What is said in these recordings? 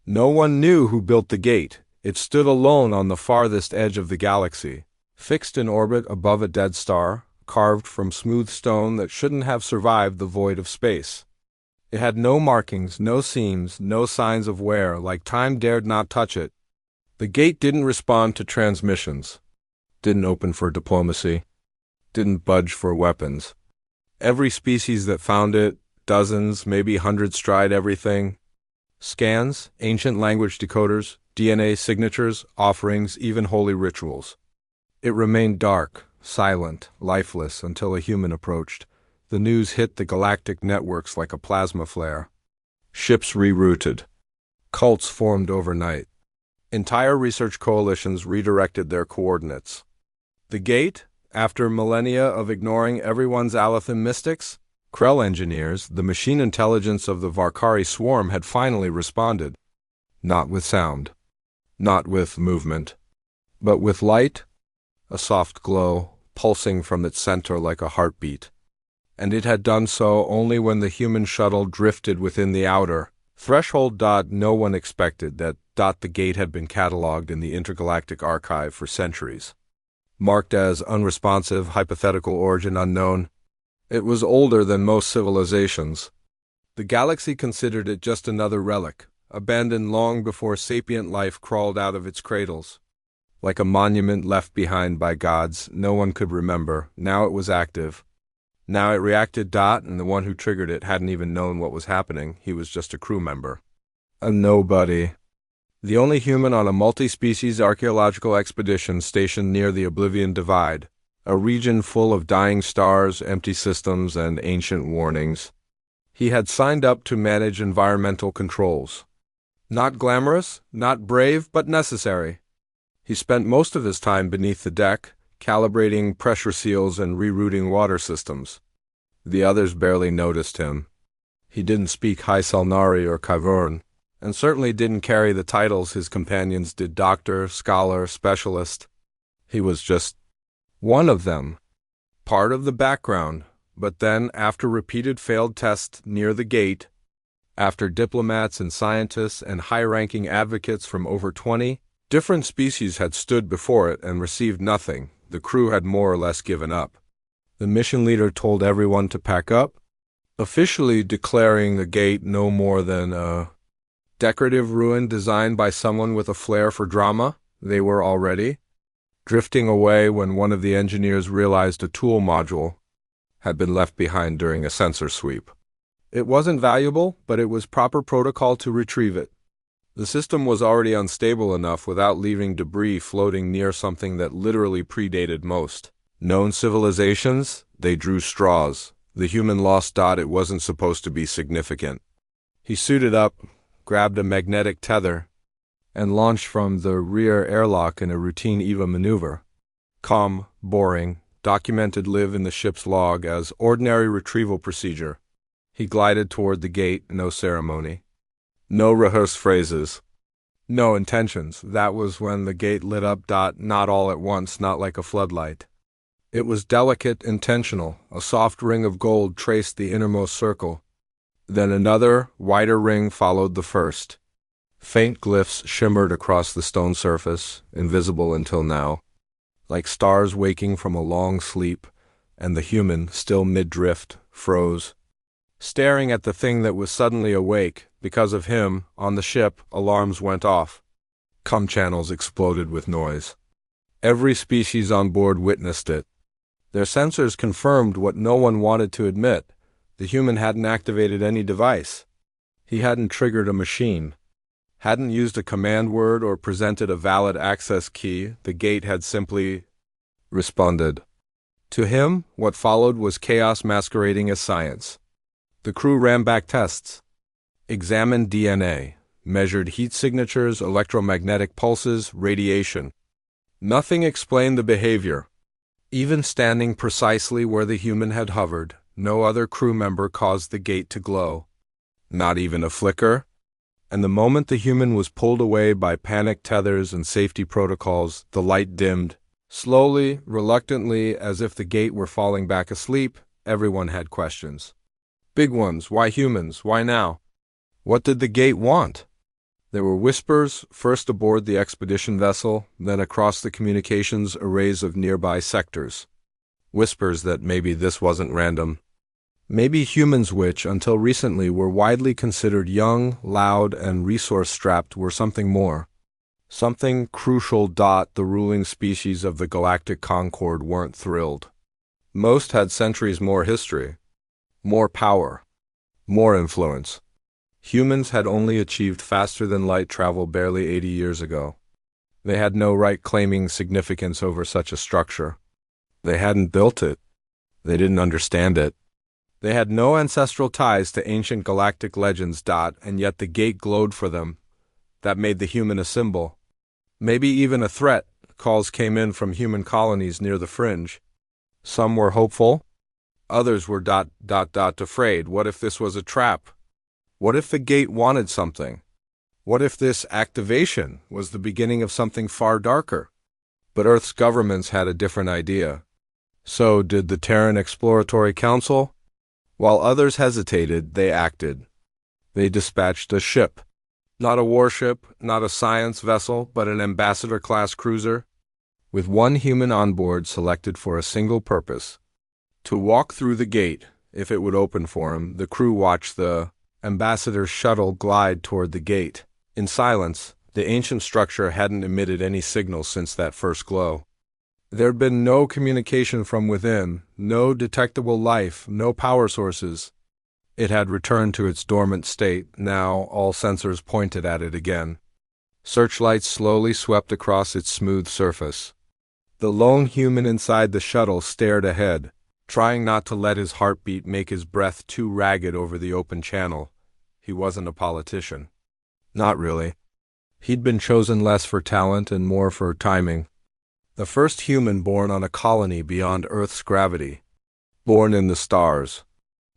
No one knew who built the gate. It stood alone on the farthest edge of the galaxy, fixed in orbit above a dead star, carved from smooth stone that shouldn't have survived the void of space. It had no markings, no seams, no signs of wear, like time dared not touch it. The gate didn't respond to transmissions, didn't open for diplomacy, didn't budge for weapons. Every species that found it, dozens, maybe hundreds, tried everything. Scans, ancient language decoders, DNA signatures, offerings, even holy rituals. It remained dark, silent, lifeless until a human approached. The news hit the galactic networks like a plasma flare. Ships rerouted. Cults formed overnight. Entire research coalitions redirected their coordinates. The gate, after millennia of ignoring everyone's Alathan mystics, Krell engineers, the machine intelligence of the Varkari swarm, had finally responded. Not with sound, not with movement, but with light, a soft glow, pulsing from its center like a heartbeat. And it had done so only when the human shuttle drifted within the outer threshold. No one expected that the gate had been catalogued in the intergalactic archive for centuries. Marked as unresponsive, hypothetical origin unknown, it was older than most civilizations. The galaxy considered it just another relic, abandoned long before sapient life crawled out of its cradles. Like a monument left behind by gods no one could remember, now it was active. Now it reacted. And the one who triggered it hadn't even known what was happening. He was just a crew member. A nobody. The only human on a multi-species archaeological expedition stationed near the Oblivion Divide, a region full of dying stars, empty systems, and ancient warnings. He had signed up to manage environmental controls. Not glamorous, not brave, but necessary. He spent most of his time beneath the deck, calibrating pressure seals and rerouting water systems. The others barely noticed him. He didn't speak High Selnari or Kyvern, and certainly didn't carry the titles his companions did: doctor, scholar, specialist. He was just one of them, part of the background. But then, after repeated failed tests near the gate, after diplomats and scientists and high-ranking advocates from over 20 different species had stood before it and received nothing, the crew had more or less given up. The mission leader told everyone to pack up, officially declaring the gate no more than a decorative ruin designed by someone with a flair for drama. They were already drifting away when one of the engineers realized a tool module had been left behind during a sensor sweep. It wasn't valuable, but it was proper protocol to retrieve it. The system was already unstable enough without leaving debris floating near something that literally predated most known civilizations. They drew straws. The human lost. It wasn't supposed to be significant. He suited up, grabbed a magnetic tether, and launched from the rear airlock in a routine EVA maneuver. Calm, boring, documented live in the ship's log as ordinary retrieval procedure. He glided toward the gate, no ceremony. No rehearsed phrases. No intentions. That was when the gate lit up. Not all at once, not like a floodlight. It was delicate, intentional. A soft ring of gold traced the innermost circle. Then another, wider ring followed the first. Faint glyphs shimmered across the stone surface, invisible until now, like stars waking from a long sleep, and the human, still mid-drift, froze, staring at the thing that was suddenly awake. Because of him, on the ship, alarms went off. Comm channels exploded with noise. Every species on board witnessed it. Their sensors confirmed what no one wanted to admit. The human hadn't activated any device. He hadn't triggered a machine, hadn't used a command word or presented a valid access key. The gate had simply responded. To him, what followed was chaos masquerading as science. The crew ran back tests, examined DNA, measured heat signatures, electromagnetic pulses, radiation. Nothing explained the behavior. Even standing precisely where the human had hovered, no other crew member caused the gate to glow. Not even a flicker. And the moment the human was pulled away by panic tethers and safety protocols, the light dimmed. Slowly, reluctantly, as if the gate were falling back asleep. Everyone had questions. Big ones. Why humans? Why now? What did the gate want? There were whispers, first aboard the expedition vessel, then across the communications arrays of nearby sectors. Whispers that maybe this wasn't random. Maybe humans which, until recently, were widely considered young, loud, and resource-strapped were something more. Something crucial. The ruling species of the Galactic Concord weren't thrilled. Most had centuries more history, more power, more influence. Humans had only achieved faster-than-light travel barely 80 years ago. They had no right claiming significance over such a structure. They hadn't built it. They didn't understand it. They had no ancestral ties to ancient galactic legends. And yet the gate glowed for them. That made the human a symbol. Maybe even a threat. Calls came in from human colonies near the fringe. Some were hopeful. Others were afraid. What if this was a trap? What if the gate wanted something? What if this activation was the beginning of something far darker? But Earth's governments had a different idea. So did the Terran Exploratory Council. While others hesitated, they acted. They dispatched a ship. Not a warship, not a science vessel, but an ambassador-class cruiser, with one human on board selected for a single purpose: to walk through the gate. If it would open for him, the crew watched the ambassador's shuttle glide toward the gate. In silence, the ancient structure hadn't emitted any signal since that first glow. There'd been no communication from within, no detectable life, no power sources. It had returned to its dormant state. Now all sensors pointed at it again. Searchlights slowly swept across its smooth surface. The lone human inside the shuttle stared ahead, trying not to let his heartbeat make his breath too ragged over the open channel. He wasn't a politician. Not really. He'd been chosen less for talent and more for timing. The first human born on a colony beyond Earth's gravity. Born in the stars.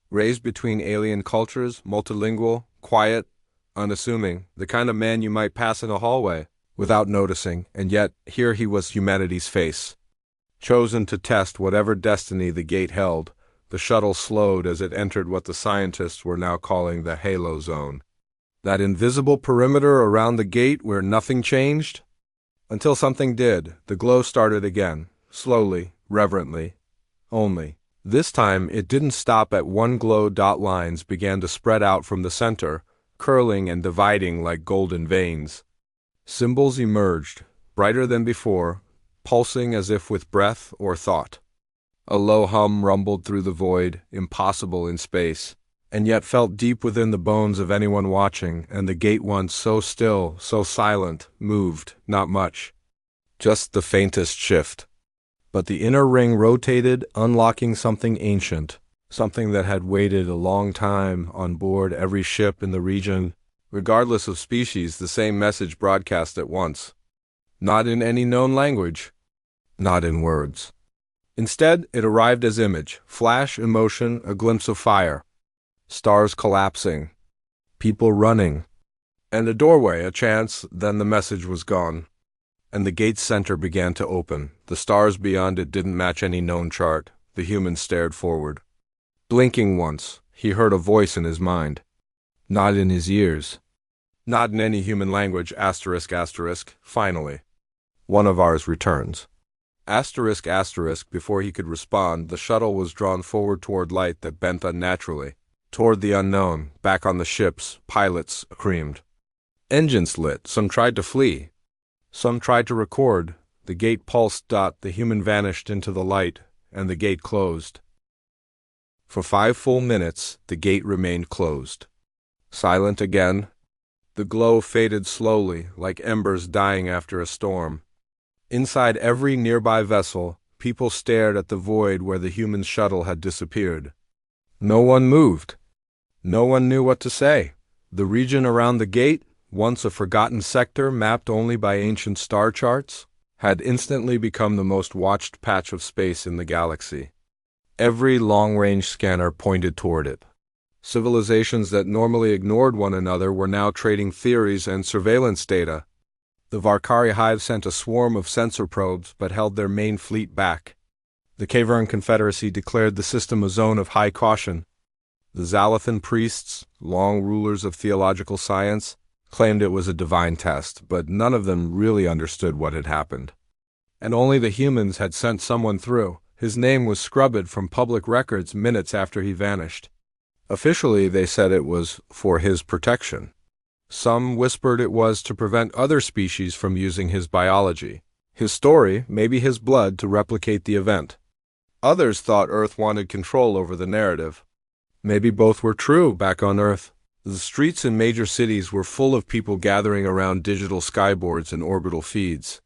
Raised between alien cultures, multilingual, quiet, unassuming, the kind of man you might pass in a hallway without noticing, and yet here he was, humanity's face. Chosen to test whatever destiny the gate held. The shuttle slowed as it entered what the scientists were now calling the halo zone. That invisible perimeter around the gate where nothing changed? Until something did. The glow started again, slowly, reverently, only. This time it didn't stop at one glow. Lines began to spread out from the center, curling and dividing like golden veins. Symbols emerged, brighter than before, pulsing as if with breath or thought. A low hum rumbled through the void, impossible in space, and yet felt deep within the bones of anyone watching, and the gate, once so still, so silent, moved, not much. Just the faintest shift. But the inner ring rotated, unlocking something ancient, something that had waited a long time on board every ship in the region. Regardless of species, the same message broadcast at once. Not in any known language. Not in words. Instead, it arrived as image, flash, emotion, a glimpse of fire. Stars collapsing. People running. And a doorway, a chance, then the message was gone. And the gate's center began to open. The stars beyond it didn't match any known chart. The human stared forward. Blinking once, he heard a voice in his mind. Not in his ears. Not in any human language, ***, finally. One of ours returns. ***, before he could respond, the shuttle was drawn forward toward light that bent unnaturally. Toward the unknown, back on the ships, pilots screamed. Engines lit, some tried to flee. Some tried to record. The gate pulsed. The human vanished into the light, and the gate closed. For 5 full minutes, the gate remained closed. Silent again. The glow faded slowly, like embers dying after a storm. Inside every nearby vessel, people stared at the void where the human shuttle had disappeared. No one moved. No one knew what to say. The region around the gate, once a forgotten sector mapped only by ancient star charts, had instantly become the most watched patch of space in the galaxy. Every long-range scanner pointed toward it. Civilizations that normally ignored one another were now trading theories and surveillance data. The Varkari Hive sent a swarm of sensor probes but held their main fleet back. The Kavern Confederacy declared the system a zone of high caution. The Zalathan priests, long rulers of theological science, claimed it was a divine test, but none of them really understood what had happened. And only the humans had sent someone through. His name was scrubbed from public records minutes after he vanished. Officially, they said it was for his protection. Some whispered it was to prevent other species from using his biology, his story, maybe his blood, to replicate the event. Others thought Earth wanted control over the narrative. Maybe both were true back on Earth. The streets in major cities were full of people gathering around digital skyboards and orbital feeds.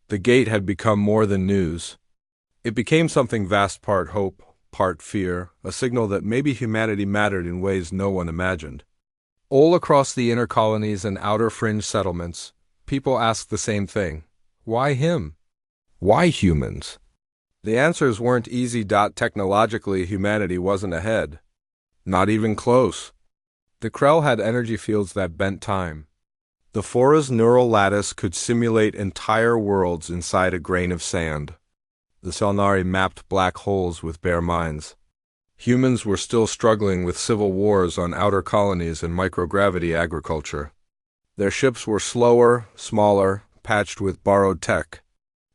The gate had become more than news. It became something vast, part hope, part fear, a signal that maybe humanity mattered in ways no one imagined. All across the inner colonies and outer fringe settlements, people asked the same thing. Why him? Why humans? The answers weren't easy. Technologically, humanity wasn't ahead. Not even close. The Krell had energy fields that bent time. The Fora's neural lattice could simulate entire worlds inside a grain of sand. The Selnari mapped black holes with bare minds. Humans were still struggling with civil wars on outer colonies and microgravity agriculture. Their ships were slower, smaller, patched with borrowed tech.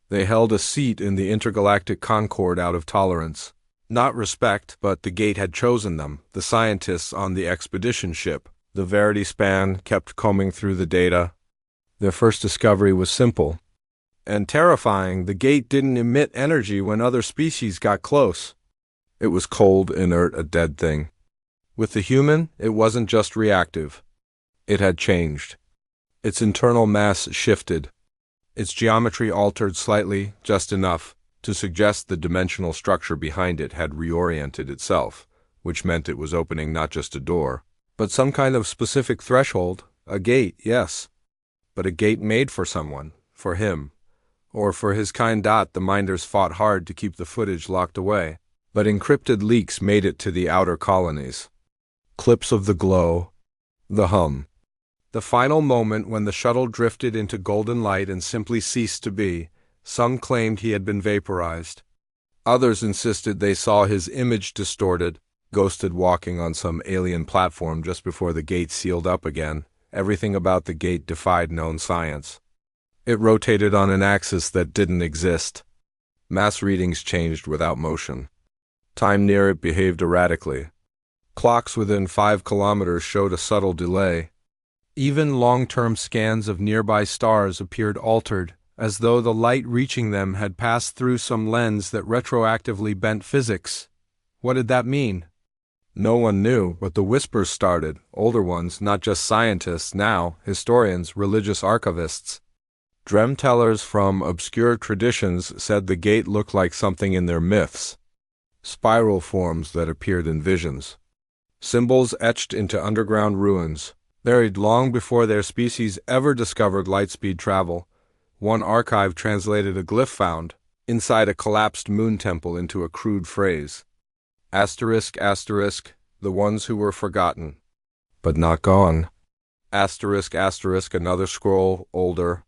They held a seat in the intergalactic concord out of tolerance. Not respect, but the gate had chosen them, the scientists on the expedition ship. The Verity span kept combing through the data. Their first discovery was simple and terrifying. The gate didn't emit energy when other species got close. It was cold, inert, a dead thing. With the human, it wasn't just reactive. It had changed. Its internal mass shifted. Its geometry altered slightly, just enough to suggest the dimensional structure behind it had reoriented itself, which meant it was opening not just a door, but some kind of specific threshold, a gate, yes, but a gate made for someone, for him, or for his kind. The minders fought hard to keep the footage locked away, but encrypted leaks made it to the outer colonies. Clips of the glow, the hum. The final moment when the shuttle drifted into golden light and simply ceased to be. Some claimed he had been vaporized. Others insisted they saw his image distorted, ghosted walking on some alien platform just before the gate sealed up again. Everything about the gate defied known science. It rotated on an axis that didn't exist. Mass readings changed without motion. Time near it behaved erratically. Clocks within 5 kilometers showed a subtle delay. Even long-term scans of nearby stars appeared altered, as though the light reaching them had passed through some lens that retroactively bent physics. What did that mean? No one knew, but the whispers started, older ones, not just scientists now, historians, religious archivists. Dreamtellers from obscure traditions said the gate looked like something in their myths. Spiral forms that appeared in visions. Symbols etched into underground ruins, buried long before their species ever discovered lightspeed travel. One archive translated a glyph found inside a collapsed moon temple into a crude phrase. Asterisk, asterisk, the ones who were forgotten, but not gone. Asterisk, asterisk, another scroll, older.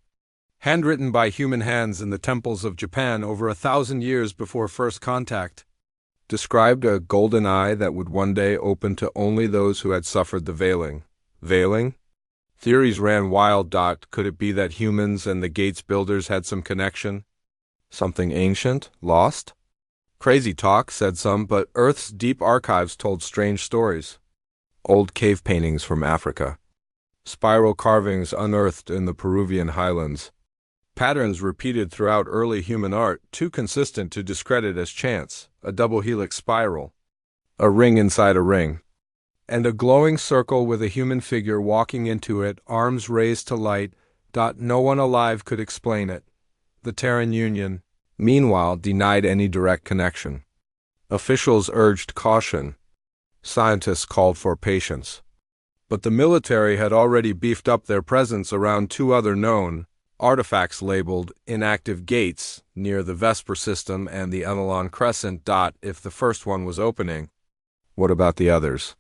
Handwritten by human hands in the temples of Japan over 1,000 years before first contact. Described a golden eye that would one day open to only those who had suffered the veiling. Veiling? Theories ran wild. Could it be that humans and the gate's builders had some connection? Something ancient? Lost? Crazy talk, said some, but Earth's deep archives told strange stories. Old cave paintings from Africa. Spiral carvings unearthed in the Peruvian highlands. Patterns repeated throughout early human art, too consistent to discredit as chance. A double helix spiral. A ring inside a ring. And a glowing circle with a human figure walking into it, arms raised to light. No one alive could explain it. The Terran Union, meanwhile, denied any direct connection. Officials urged caution. Scientists called for patience. But the military had already beefed up their presence around 2 other known artifacts labeled inactive gates near the Vesper system and the Enelon Crescent. If the first one was opening, what about the others?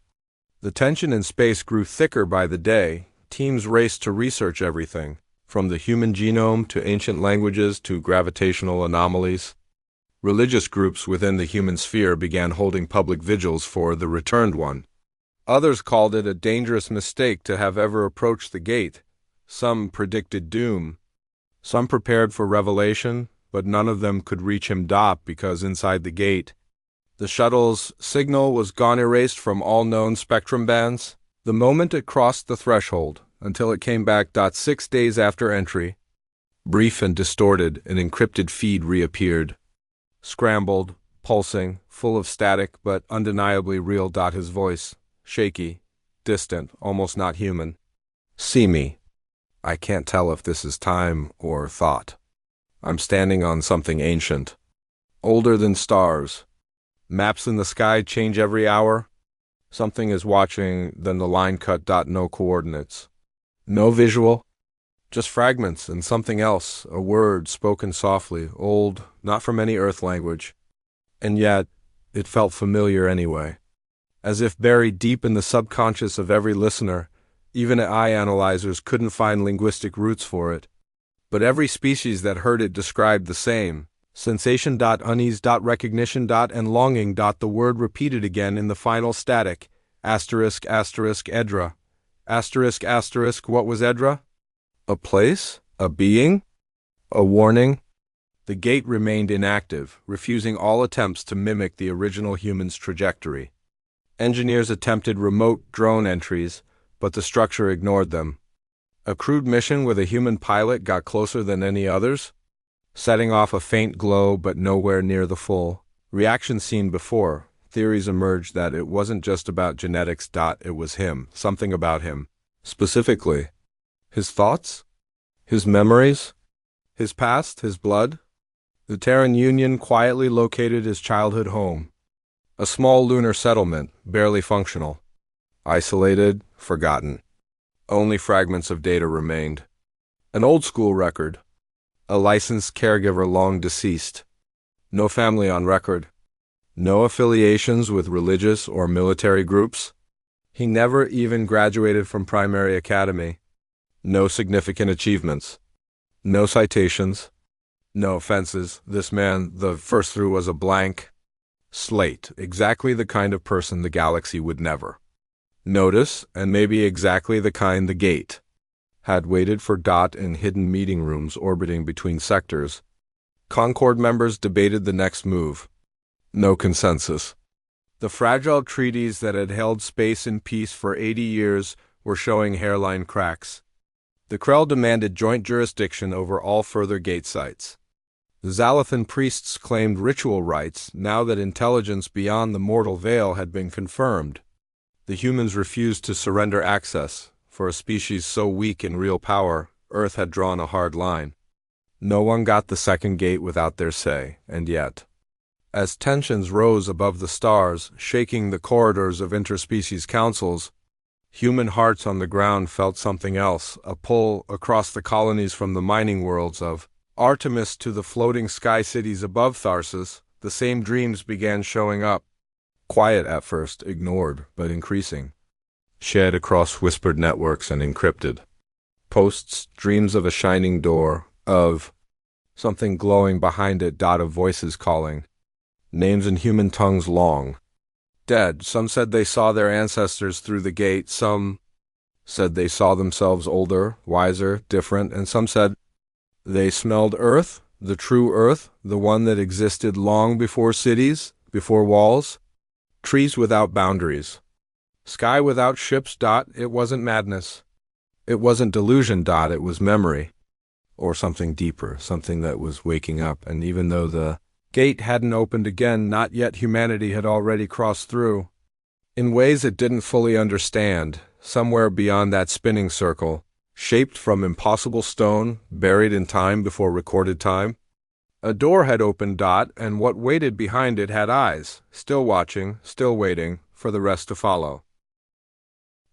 The tension in space grew thicker by the day. Teams raced to research everything, from the human genome to ancient languages to gravitational anomalies. Religious groups within the human sphere began holding public vigils for the returned one. Others called it a dangerous mistake to have ever approached the gate. Some predicted doom. Some prepared for revelation, but none of them could reach him because inside the gate, the shuttle's signal was gone erased from all known spectrum bands the moment it crossed the threshold, until it came back. 6 days after entry. Brief and distorted, an encrypted feed reappeared. Scrambled, pulsing, full of static, but undeniably real. His voice, shaky, distant, almost not human. See me. I can't tell if this is time or thought. I'm standing on something ancient, older than stars. Maps in the sky change every hour. Something is watching, then the line cut. No coordinates. No visual. Just fragments and something else, a word spoken softly, old, not from any earth language. And yet, it felt familiar anyway. As if buried deep in the subconscious of every listener, even AI analyzers couldn't find linguistic roots for it. But every species that heard it described the same. Sensation, unease, recognition, and longing. The word repeated again in the final static. Asterisk, asterisk, Edra. Asterisk, asterisk, what was Edra? A place? A being? A warning? The gate remained inactive, refusing all attempts to mimic the original human's trajectory. Engineers attempted remote drone entries, but the structure ignored them. A crude mission with a human pilot got closer than any others, setting off a faint glow but nowhere near the full reaction seen before. Theories emerged that it wasn't just about genetics. It was him, something about him. Specifically, his thoughts? His memories? His past? His blood? The Terran Union quietly located his childhood home. A small lunar settlement, barely functional. Isolated, forgotten. Only fragments of data remained. An old-school record. A licensed caregiver long deceased. No family on record. No affiliations with religious or military groups. He never even graduated from primary academy. No significant achievements. No citations. No offenses. This man, the first through, was a blank slate, exactly the kind of person the galaxy would never notice, and maybe exactly the kind the gate had waited for. In hidden meeting rooms orbiting between sectors, Concord members debated the next move. No consensus. The fragile treaties that had held space in peace for 80 years were showing hairline cracks. The Krell demanded joint jurisdiction over all further gate sites. The Zalathan priests claimed ritual rights now that intelligence beyond the mortal veil had been confirmed. The humans refused to surrender access. For a species so weak in real power, Earth had drawn a hard line. No one got the second gate without their say, and yet, as tensions rose above the stars, shaking the corridors of interspecies councils, human hearts on the ground felt something else, a pull across the colonies from the mining worlds of Artemis to the floating sky cities above Tharsis. The same dreams began showing up. Quiet at first, ignored, but increasing. Shed across whispered networks and encrypted. Posts, dreams of a shining door, of something glowing behind it. Of voices calling. Names in human tongues long. Dead. Some said they saw their ancestors through the gate. Some said they saw themselves older, wiser, different, and some said they smelled Earth, the true Earth, the one that existed long before cities, before walls, trees without boundaries, sky without ships. It wasn't madness. It wasn't delusion. It was memory. Or something deeper, something that was waking up, and even though the gate hadn't opened again, not yet humanity had already crossed through. In ways it didn't fully understand, somewhere beyond that spinning circle, shaped from impossible stone, buried in time before recorded time. A door had opened. And what waited behind it had eyes, still watching, still waiting, for the rest to follow.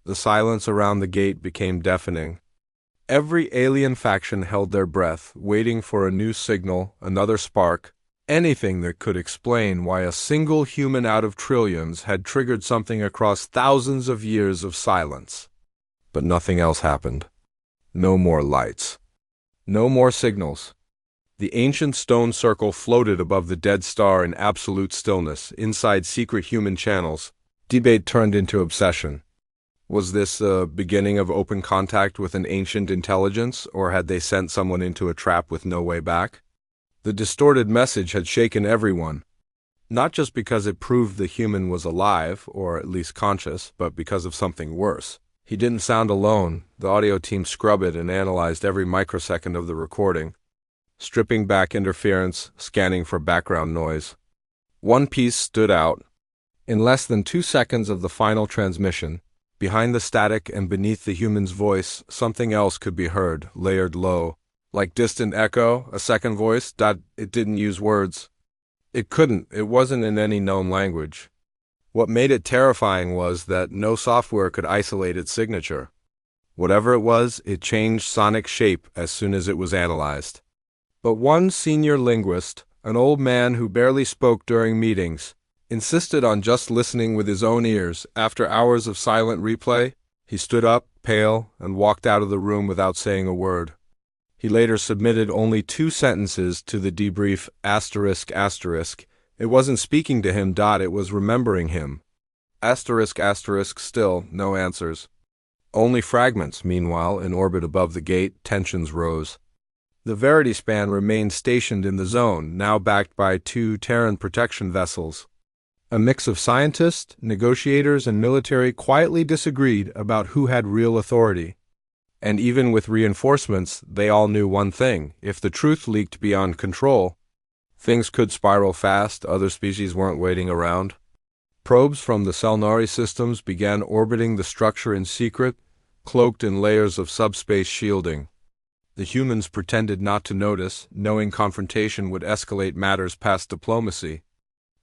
The silence around the gate became deafening. Every alien faction held their breath, waiting for a new signal, another spark, anything that could explain why a single human out of trillions had triggered something across thousands of years of silence. But nothing else happened. No more lights. No more signals. The ancient stone circle floated above the dead star in absolute stillness, inside secret human channels. Debate turned into obsession. Was this the beginning of open contact with an ancient intelligence, or had they sent someone into a trap with no way back? The distorted message had shaken everyone, not just because it proved the human was alive, or at least conscious, but because of something worse. He didn't sound alone. The audio team scrubbed it and analyzed every microsecond of the recording, stripping back interference, scanning for background noise. One piece stood out. In less than 2 seconds of the final transmission, behind the static and beneath the human's voice, something else could be heard, layered low. Like distant echo, a second voice. It didn't use words. It couldn't. It wasn't in any known language. What made it terrifying was that no software could isolate its signature. Whatever it was, it changed sonic shape as soon as it was analyzed. But one senior linguist, an old man who barely spoke during meetings, insisted on just listening with his own ears. After hours of silent replay, he stood up, pale, and walked out of the room without saying a word. He later submitted only 2 sentences to the debrief ***. It wasn't speaking to him. It was remembering him. ***. Still, no answers. Only fragments. Meanwhile, in orbit above the gate, tensions rose. The Verity span remained stationed in the zone, now backed by 2 Terran protection vessels. A mix of scientists, negotiators, and military quietly disagreed about who had real authority. And even with reinforcements, they all knew one thing: if the truth leaked beyond control, things could spiral fast. Other species weren't waiting around. Probes from the Selnari systems began orbiting the structure in secret, cloaked in layers of subspace shielding. The humans pretended not to notice, knowing confrontation would escalate matters past diplomacy.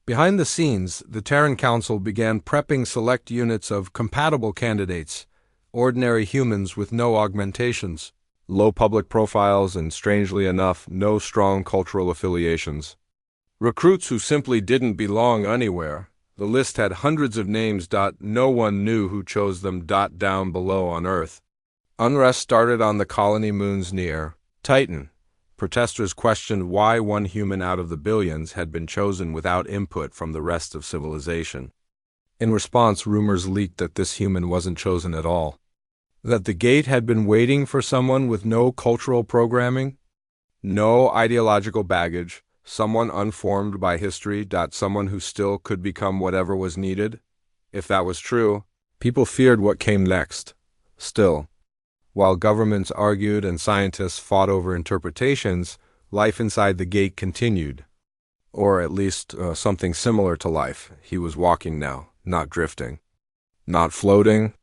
Behind the scenes, the Terran Council began prepping select units of compatible candidates, ordinary humans with no augmentations, low public profiles, and strangely enough, no strong cultural affiliations. Recruits who simply didn't belong anywhere. The list had hundreds of names. No one knew who chose them. Down below on Earth, unrest started on the colony moons near Titan. Protesters questioned why one human out of the billions had been chosen without input from the rest of civilization. In response, rumors leaked that this human wasn't chosen at all, that the gate had been waiting for someone with no cultural programming, no ideological baggage, someone unformed by history. Someone who still could become whatever was needed. If that was true, people feared what came next. Still, while governments argued and scientists fought over interpretations, life inside the gate continued. Or at least something similar to life. He was walking now, not drifting, not floating,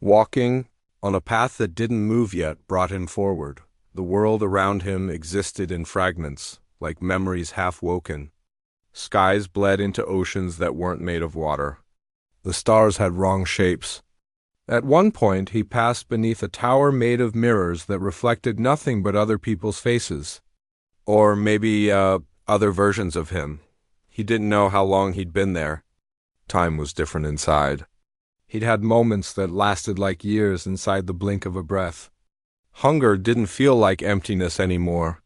walking on a path that didn't move yet brought him forward. The world around him existed in fragments, like memories half-woken. Skies bled into oceans that weren't made of water. The stars had wrong shapes. At one point, he passed beneath a tower made of mirrors that reflected nothing but other people's faces. Or maybe, other versions of him. He didn't know how long he'd been there. Time was different inside. He'd had moments that lasted like years inside the blink of a breath. Hunger didn't feel like emptiness anymore,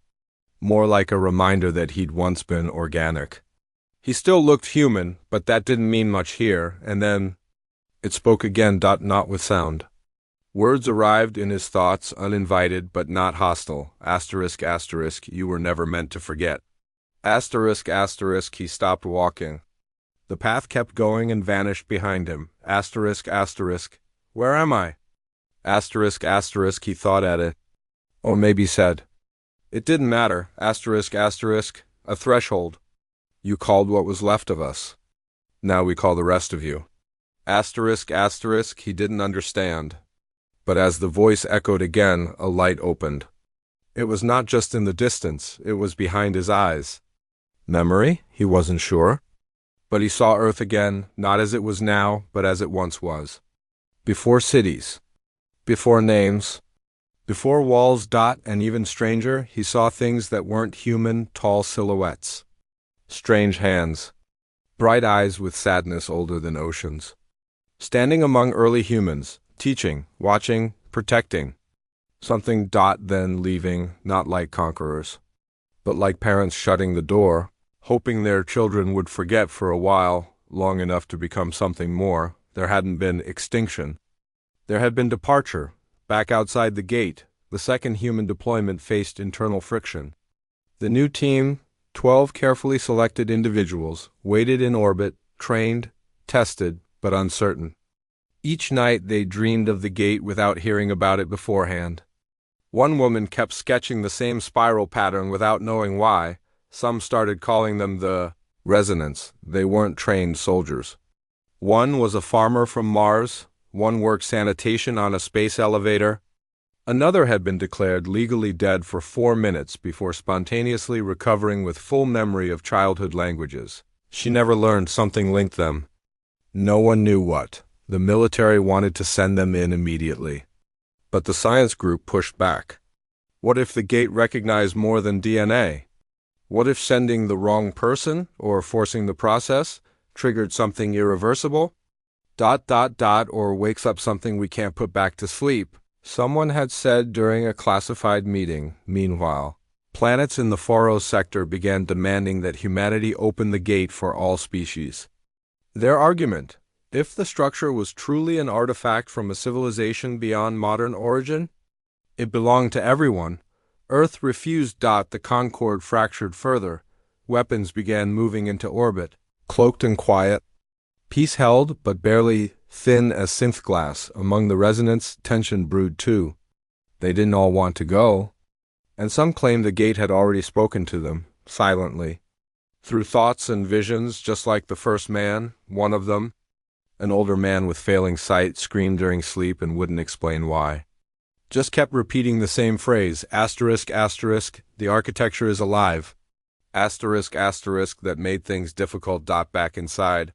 more like a reminder that he'd once been organic. He still looked human, but that didn't mean much here, and then it spoke again. Not with sound. Words arrived in his thoughts, uninvited but not hostile. ***, you were never meant to forget. ***, he stopped walking. The path kept going and vanished behind him. ***, where am I? ***, he thought at it. Or maybe said. It didn't matter. ***, a threshold. You called what was left of us. Now we call the rest of you. ***, he didn't understand. But as the voice echoed again, a light opened. It was not just in the distance, it was behind his eyes. Memory? He wasn't sure. But he saw Earth again, not as it was now, but as it once was. Before cities. Before names. Before walls. And even stranger, he saw things that weren't human, tall silhouettes. Strange hands. Bright eyes with sadness older than oceans. Standing among early humans, teaching, watching, protecting. Something. Then leaving, not like conquerors, but like parents shutting the door, hoping their children would forget for a while, long enough to become something more. There hadn't been extinction. There had been departure. Back outside the gate, the second human deployment faced internal friction. The new team, 12 carefully selected individuals, waited in orbit, trained, tested, but uncertain. Each night they dreamed of the gate without hearing about it beforehand. One woman kept sketching the same spiral pattern without knowing why. Some started calling them the resonance. They weren't trained soldiers. One was a farmer from Mars. One worked sanitation on a space elevator. Another had been declared legally dead for 4 minutes before spontaneously recovering with full memory of childhood languages. She never learned something linked them. No one knew what. The military wanted to send them in immediately. But the science group pushed back. What if the gate recognized more than DNA? What if sending the wrong person, or forcing the process, triggered something irreversible? Or wakes up something we can't put back to sleep, someone had said during a classified meeting. Meanwhile, planets in the Foros sector began demanding that humanity open the gate for all species. Their argument: if the structure was truly an artifact from a civilization beyond modern origin, it belonged to everyone. Earth refused. The Concorde fractured further. Weapons began moving into orbit, cloaked and quiet. Peace held, but barely, thin as synth glass. Among the resonance, tension brewed too. They didn't all want to go, and some claimed the gate had already spoken to them, silently. Through thoughts and visions, just like the first man. One of them, an older man with failing sight, screamed during sleep and wouldn't explain why. Just kept repeating the same phrase, asterisk, asterisk, the architecture is alive. Asterisk, asterisk, that made things difficult. Back inside,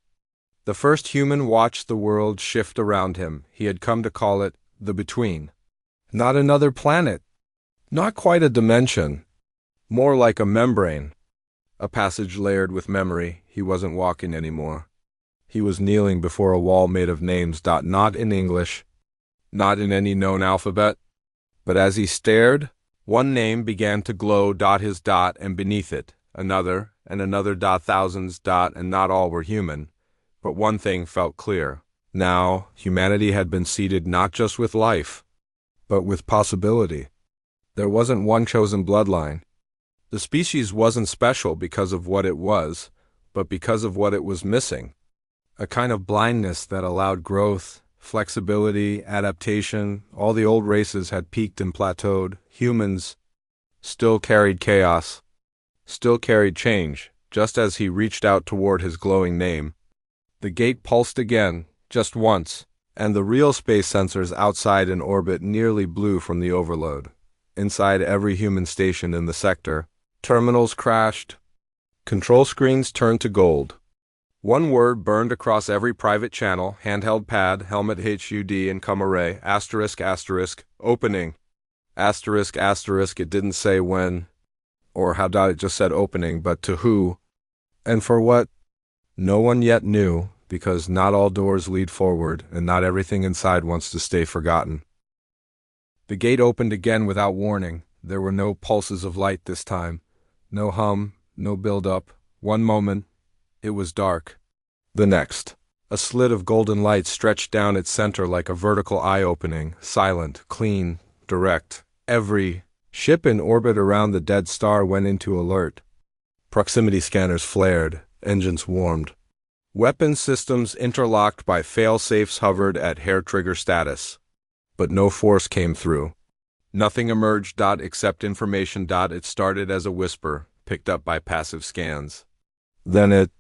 the first human watched the world shift around him. He had come to call it the Between. Not another planet. Not quite a dimension. More like a membrane. A passage layered with memory. He wasn't walking anymore. He was kneeling before a wall made of names. Not in English. Not in any known alphabet. But as he stared, one name began to glow. His dot, and beneath it, another, and another. Thousands. And not all were human. But one thing felt clear. Now, humanity had been seeded not just with life, but with possibility. There wasn't one chosen bloodline. The species wasn't special because of what it was, but because of what it was missing. A kind of blindness that allowed growth, flexibility, adaptation. All the old races had peaked and plateaued. Humans still carried chaos, still carried change. Just as he reached out toward his glowing name, the gate pulsed again, just once, and the real space sensors outside in orbit nearly blew from the overload. Inside every human station in the sector, terminals crashed. Control screens turned to gold. One word burned across every private channel: handheld pad, helmet HUD, and come array, asterisk, asterisk, opening. Asterisk, asterisk, it didn't say when, or how. It just said opening, but to who, and for what? No one yet knew, because not all doors lead forward, and not everything inside wants to stay forgotten. The gate opened again without warning. There were no pulses of light this time. No hum, no build-up. One moment, it was dark. The next, a slit of golden light stretched down its center like a vertical eye-opening, silent, clean, direct. Every ship in orbit around the dead star went into alert. Proximity scanners flared. Engines warmed. Weapon systems interlocked by fail-safes hovered at hair-trigger status. But no force came through. Nothing emerged. Except information. It started as a whisper, picked up by passive scans. Then it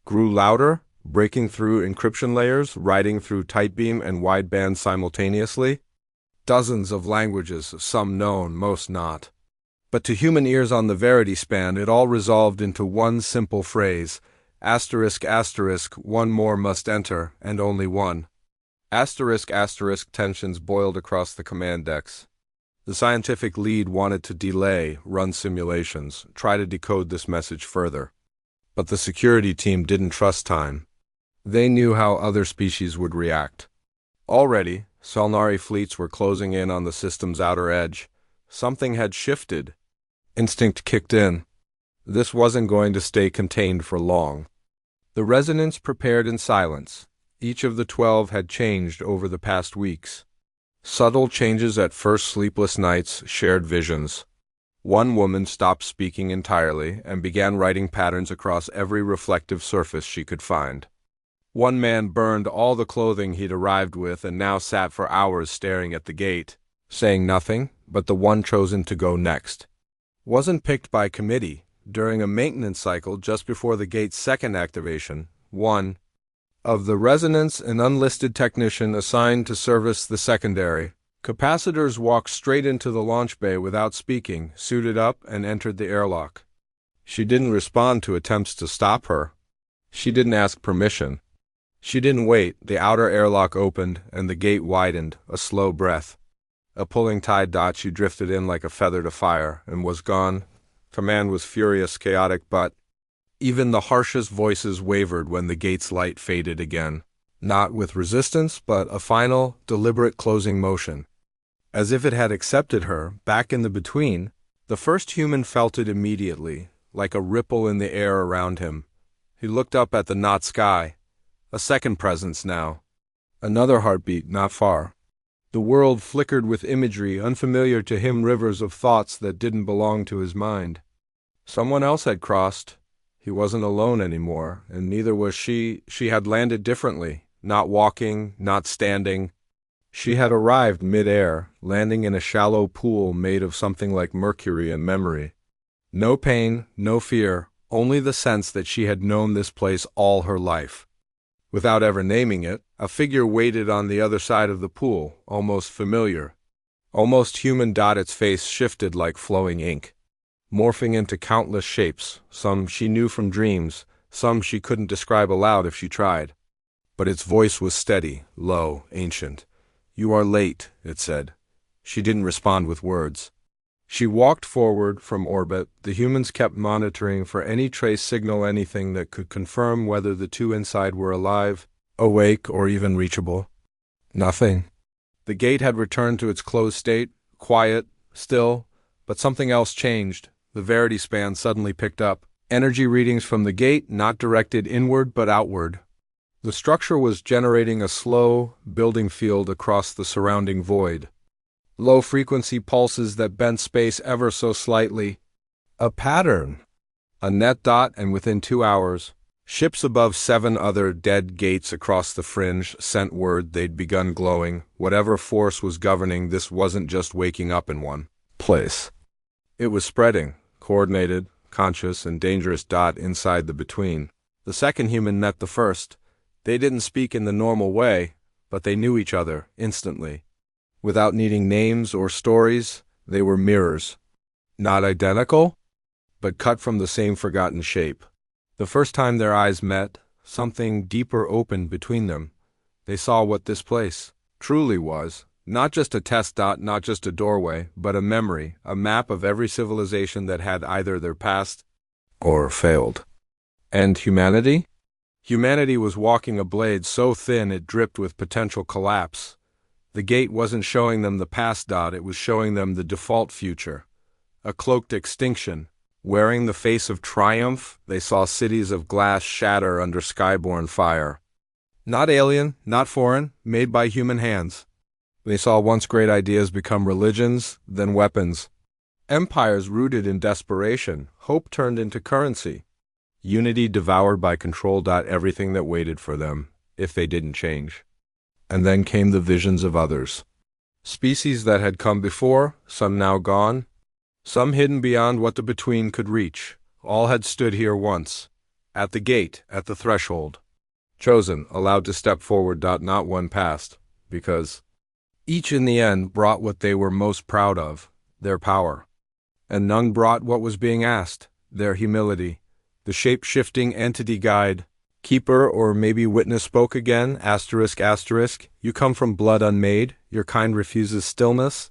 grew louder, breaking through encryption layers, riding through tight beam and wideband simultaneously. Dozens of languages, some known, most not. But to human ears on the Verity span, it all resolved into one simple phrase: asterisk, asterisk, one more must enter, and only one. Asterisk, asterisk, tensions boiled across the command decks. The scientific lead wanted to delay, run simulations, try to decode this message further. But the security team didn't trust time. They knew how other species would react. Already, Solnari fleets were closing in on the system's outer edge. Something had shifted. Instinct kicked in. This wasn't going to stay contained for long. The resonance prepared in silence. Each of the 12 had changed over the past weeks. Subtle changes at first, sleepless nights, shared visions. One woman stopped speaking entirely and began writing patterns across every reflective surface she could find. One man burned all the clothing he'd arrived with and now sat for hours staring at the gate, saying nothing, but the one chosen to go next wasn't picked by committee. During a maintenance cycle just before the gate's second activation, one of the resonance and unlisted technician assigned to service the secondary capacitors walked straight into the launch bay without speaking, suited up, and entered the airlock. She didn't respond to attempts to stop her. She didn't ask permission. She didn't wait. The outer airlock opened, and the gate widened, a slow breath. A pulling tide. She drifted in like a feather to fire, and was gone. Command was furious, chaotic, but even the harshest voices wavered when the gate's light faded again. Not with resistance, but a final, deliberate closing motion. As if it had accepted her, back in the between, the first human felt it immediately, like a ripple in the air around him. He looked up at the night sky. A second presence now. Another heartbeat, not far. The world flickered with imagery unfamiliar to him, rivers of thoughts that didn't belong to his mind. Someone else had crossed. He wasn't alone anymore, and neither was she. She had landed differently, not walking, not standing. She had arrived mid-air, landing in a shallow pool made of something like mercury and memory. No pain, no fear, only the sense that she had known this place all her life. Without ever naming it, a figure waited on the other side of the pool, almost familiar. Almost human. Its face shifted like flowing ink, morphing into countless shapes, some she knew from dreams, some she couldn't describe aloud if she tried. But its voice was steady, low, ancient. "You are late," it said. She didn't respond with words. She walked forward from orbit. The humans kept monitoring for any trace signal, anything that could confirm whether the two inside were alive, awake, or even reachable. Nothing. The gate had returned to its closed state, quiet, still, but something else changed. The Verity span suddenly picked up. Energy readings from the gate, not directed inward but outward. The structure was generating a slow, building field across the surrounding void. Low-frequency pulses that bent space ever so slightly. A pattern. A net. And within 2 hours, ships above 7 other dead gates across the fringe sent word they'd begun glowing. Whatever force was governing this wasn't just waking up in one place. It was spreading, coordinated, conscious, and dangerous. Inside the between. The second human met the first. They didn't speak in the normal way, but they knew each other instantly. Without needing names or stories, they were mirrors. Not identical, but cut from the same forgotten shape. The first time their eyes met, something deeper opened between them. They saw what this place truly was. Not just a test. Not just a doorway, but a memory, a map of every civilization that had either their past or failed. And humanity? Humanity was walking a blade so thin it dripped with potential collapse. The gate wasn't showing them the past. It was showing them the default future. A cloaked extinction. Wearing the face of triumph, they saw cities of glass shatter under skyborne fire. Not alien, not foreign, made by human hands. They saw once great ideas become religions, then weapons. Empires rooted in desperation, hope turned into currency. Unity devoured by control. Everything that waited for them, if they didn't change. And then came the visions of others. Species that had come before, some now gone, some hidden beyond what the between could reach. All had stood here once, at the gate, at the threshold. Chosen, allowed to step forward. Not one passed, because each in the end brought what they were most proud of, their power. And none brought what was being asked, their humility. The shape-shifting entity guide, keeper or maybe witness spoke again, ***, you come from blood unmade, your kind refuses stillness,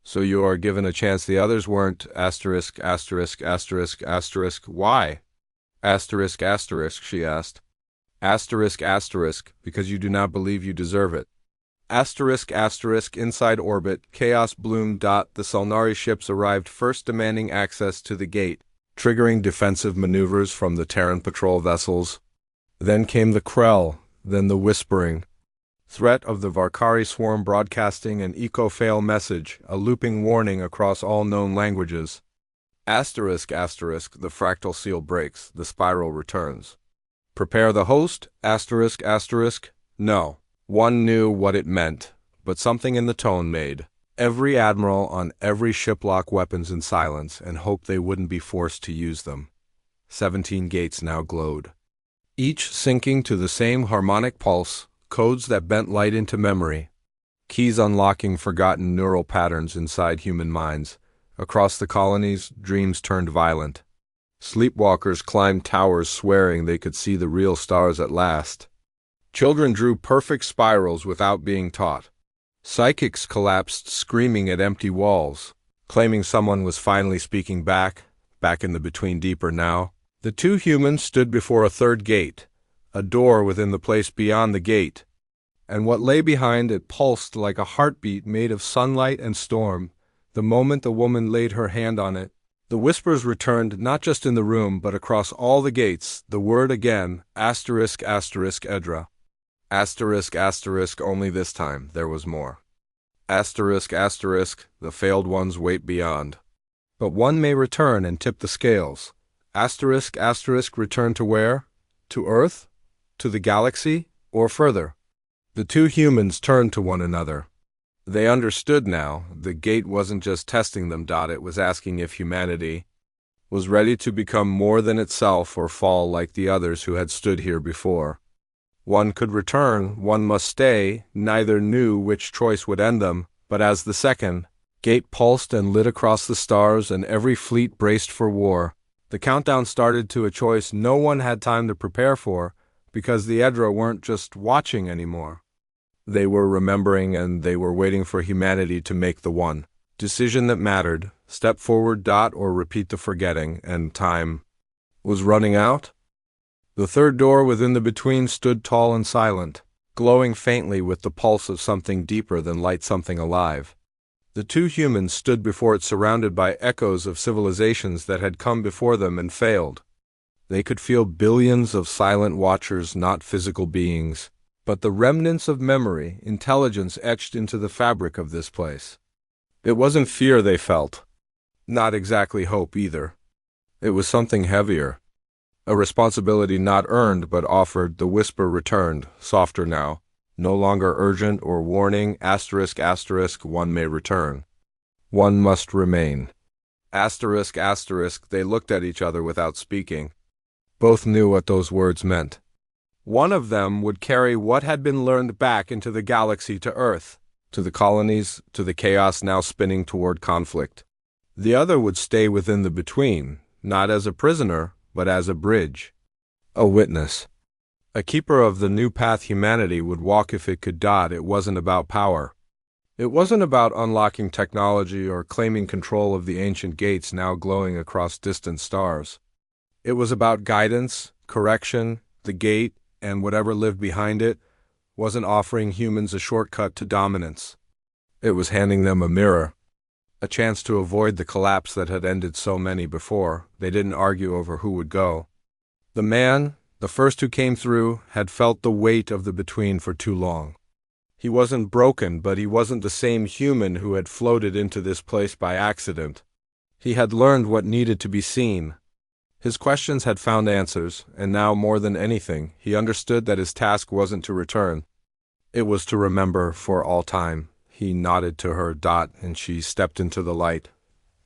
so you are given a chance the others weren't, *******, why? ****, she asked. ****, because you do not believe you deserve it. Inside orbit, chaos bloomed. The Solnari ships arrived first, demanding access to the gate, triggering defensive maneuvers from the Terran patrol vessels. Then came the Krell, then the whispering. Threat of the Varkari swarm broadcasting an eco-fail message, a looping warning across all known languages. Asterisk, asterisk, the fractal seal breaks, the spiral returns. Prepare the host, asterisk, asterisk. No. One knew what it meant, but something in the tone made every admiral on every ship lock weapons in silence and hope they wouldn't be forced to use them. 17 gates now glowed, each syncing to the same harmonic pulse, codes that bent light into memory, keys unlocking forgotten neural patterns inside human minds. Across the colonies, dreams turned violent. Sleepwalkers climbed towers swearing they could see the real stars at last. Children drew perfect spirals without being taught. Psychics collapsed screaming at empty walls, claiming someone was finally speaking back in the between deeper now. The two humans stood before a third gate, a door within the place beyond the gate, and what lay behind it pulsed like a heartbeat made of sunlight and storm. The moment the woman laid her hand on it, the whispers returned not just in the room but across all the gates, the word again, asterisk, asterisk, Edra. Asterisk, asterisk, only this time there was more. Asterisk, asterisk, the failed ones wait beyond. But one may return and tip the scales. Asterisk, asterisk, return to where? To Earth? To the galaxy? Or further? The two humans turned to one another. They understood now. The gate wasn't just testing them. It was asking if humanity was ready to become more than itself or fall like the others who had stood here before. One could return, one must stay. Neither knew which choice would end them, but as the second gate pulsed and lit across the stars and every fleet braced for war, the countdown started to a choice no one had time to prepare for, because the Edra weren't just watching anymore. They were remembering, and they were waiting for humanity to make the one decision that mattered, step forward, or repeat the forgetting, and time was running out. The third door within the between stood tall and silent, glowing faintly with the pulse of something deeper than light, something alive. The two humans stood before it surrounded by echoes of civilizations that had come before them and failed. They could feel billions of silent watchers, not physical beings, but the remnants of memory, intelligence etched into the fabric of this place. It wasn't fear they felt. Not exactly hope either. It was something heavier. A responsibility not earned but offered. The whisper returned, softer now, no longer urgent or warning. Asterisk, asterisk, one may return. One must remain. Asterisk, asterisk, they looked at each other without speaking. Both knew what those words meant. One of them would carry what had been learned back into the galaxy, to Earth, to the colonies, to the chaos now spinning toward conflict. The other would stay within the between, not as a prisoner, but as a bridge. A witness. A keeper of the new path humanity would walk if it could. It wasn't about power. It wasn't about unlocking technology or claiming control of the ancient gates now glowing across distant stars. It was about guidance, correction. The gate, and whatever lived behind it, wasn't offering humans a shortcut to dominance. It was handing them a mirror, a chance to avoid the collapse that had ended so many before. They didn't argue over who would go. The man, the first who came through, had felt the weight of the between for too long. He wasn't broken, but he wasn't the same human who had floated into this place by accident. He had learned what needed to be seen. His questions had found answers, and now more than anything, he understood that his task wasn't to return. It was to remember for all time. He nodded to her, and she stepped into the light.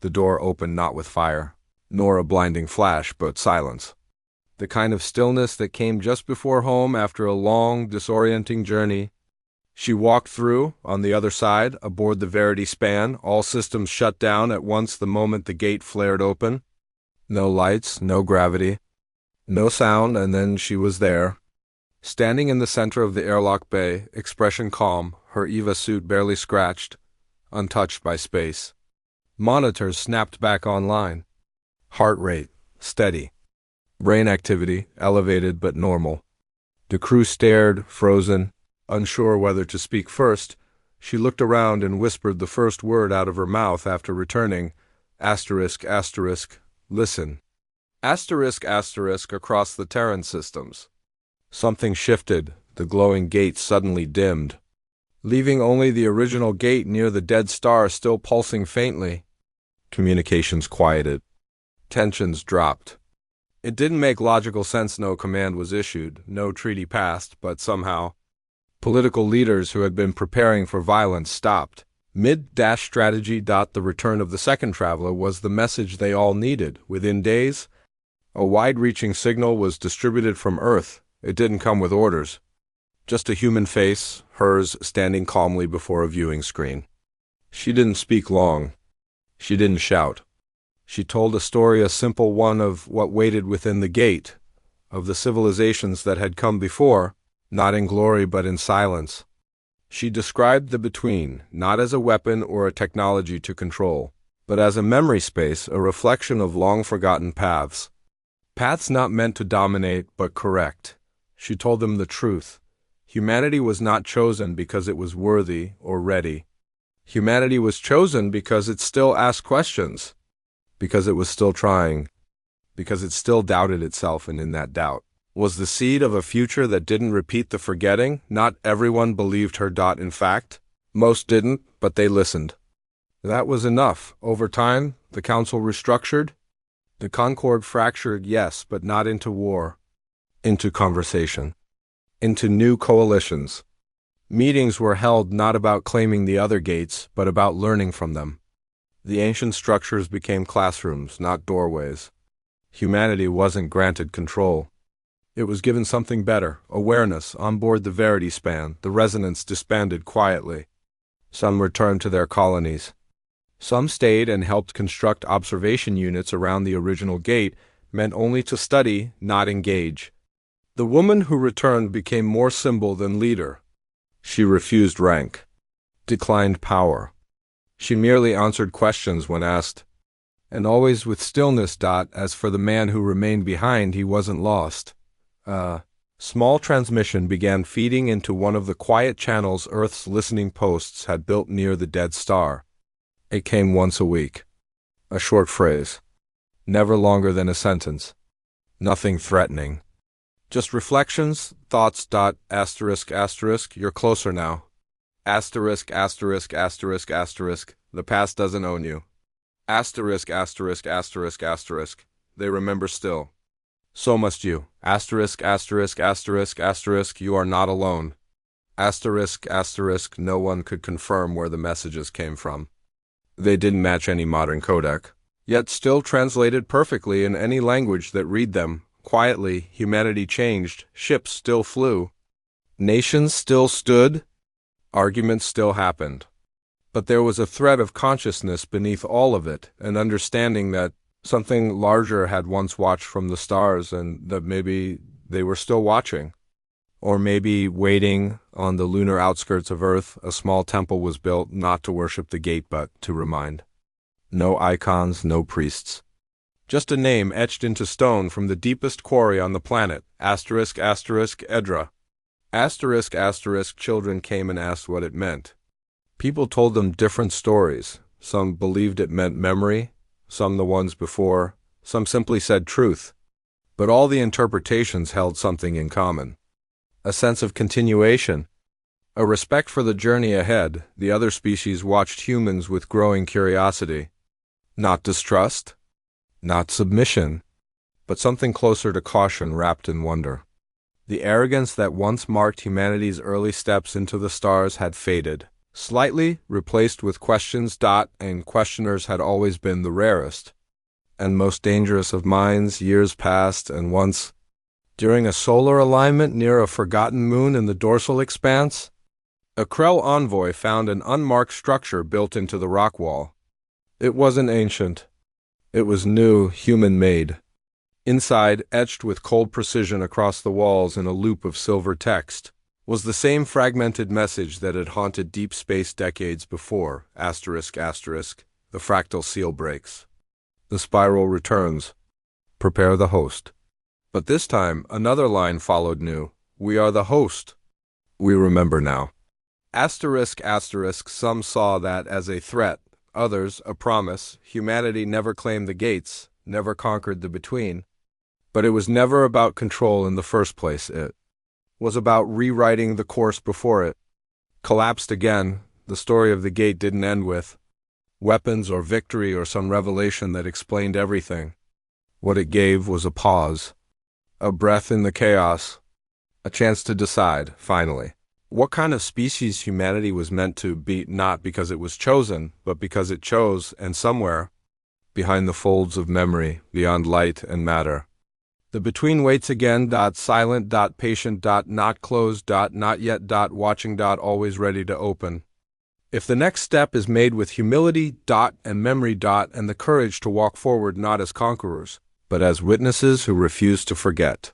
The door opened not with fire, nor a blinding flash, but silence. The kind of stillness that came just before home after a long, disorienting journey. She walked through, on the other side, aboard the Verity span, all systems shut down at once the moment the gate flared open. No lights, no gravity, no sound, and then she was there, standing in the center of the airlock bay, expression calm, her EVA suit barely scratched, untouched by space. Monitors snapped back online. Heart rate, steady. Brain activity, elevated but normal. The crew stared, frozen, unsure whether to speak first. She looked around and whispered the first word out of her mouth after returning, asterisk, asterisk. Listen. Asterisk, asterisk, across the Terran systems. Something shifted, the glowing gate suddenly dimmed, leaving only the original gate near the dead star still pulsing faintly. Communications quieted. Tensions dropped. It didn't make logical sense. No command was issued, no treaty passed, but somehow, political leaders who had been preparing for violence stopped. Mid-strategy. The return of the second traveler was the message they all needed. Within days, a wide-reaching signal was distributed from Earth. It didn't come with orders. Just a human face, hers standing calmly before a viewing screen. She didn't speak long. She didn't shout. She told a story, a simple one, of what waited within the gate, of the civilizations that had come before, not in glory but in silence. She described the between, not as a weapon or a technology to control, but as a memory space, a reflection of long-forgotten paths. Paths not meant to dominate but correct. She told them the truth. Humanity was not chosen because it was worthy or ready. Humanity was chosen because it still asked questions, because it was still trying, because it still doubted itself, and in that doubt was the seed of a future that didn't repeat the forgetting. Not everyone believed her. In fact, most didn't, but they listened. That was enough. Over time, the council restructured. The concord fractured, yes, but not into war, into conversation, into new coalitions. Meetings were held not about claiming the other gates, but about learning from them. The ancient structures became classrooms, not doorways. Humanity wasn't granted control. It was given something better, awareness. On board the Verity span, the resonance disbanded quietly. Some returned to their colonies. Some stayed and helped construct observation units around the original gate, meant only to study, not engage. The woman who returned became more symbol than leader. She refused rank, declined power. She merely answered questions when asked, and always with stillness. As for the man who remained behind, he wasn't lost. A small transmission began feeding into one of the quiet channels Earth's listening posts had built near the dead star. It came once a week. A short phrase, never longer than a sentence. Nothing threatening. Just reflections, thoughts. ****, you're closer now. *******, the past doesn't own you. *******, they remember still. So must you. ******, you are not alone. *****, no one could confirm where the messages came from. They didn't match any modern codec, yet still translated perfectly in any language that read them. Quietly, humanity changed. Ships still flew. Nations still stood. Arguments still happened. But there was a thread of consciousness beneath all of it, an understanding that something larger had once watched from the stars, and that maybe they were still watching. Or maybe waiting. On the lunar outskirts of Earth, a small temple was built, not to worship the gate but to remind. No icons, no priests. Just a name etched into stone from the deepest quarry on the planet. ****, Edra. ****, children came and asked what it meant. People told them different stories. Some believed it meant memory, some the ones before, some simply said truth. But all the interpretations held something in common. A sense of continuation, a respect for the journey ahead. The other species watched humans with growing curiosity. Not distrust, not submission, but something closer to caution wrapped in wonder. The arrogance that once marked humanity's early steps into the stars had faded, slightly replaced with questions. And questioners had always been the rarest and most dangerous of minds. Years passed, and once, during a solar alignment near a forgotten moon in the dorsal expanse, a Krell envoy found an unmarked structure built into the rock wall. It wasn't ancient. It was new, human-made. Inside, etched with cold precision across the walls in a loop of silver text, was the same fragmented message that had haunted deep space decades before. ****, the fractal seal breaks. The spiral returns. Prepare the host. But this time, another line followed new. We are the host. We remember now. Some saw that as a threat, others a promise. Humanity never claimed the gates, never conquered the between. But it was never about control in the first place. was about rewriting the course before it. Collapsed again, the story of the gate didn't end with weapons or victory or some revelation that explained everything. What it gave was a pause, a breath in the chaos, a chance to decide, finally, what kind of species humanity was meant to be, not because it was chosen, but because it chose, and somewhere, behind the folds of memory, beyond light and matter. The between waits again, silent, patient, not closed, not yet, watching, always ready to open. If the next step is made with humility, and memory, and the courage to walk forward not as conquerors, but as witnesses who refuse to forget.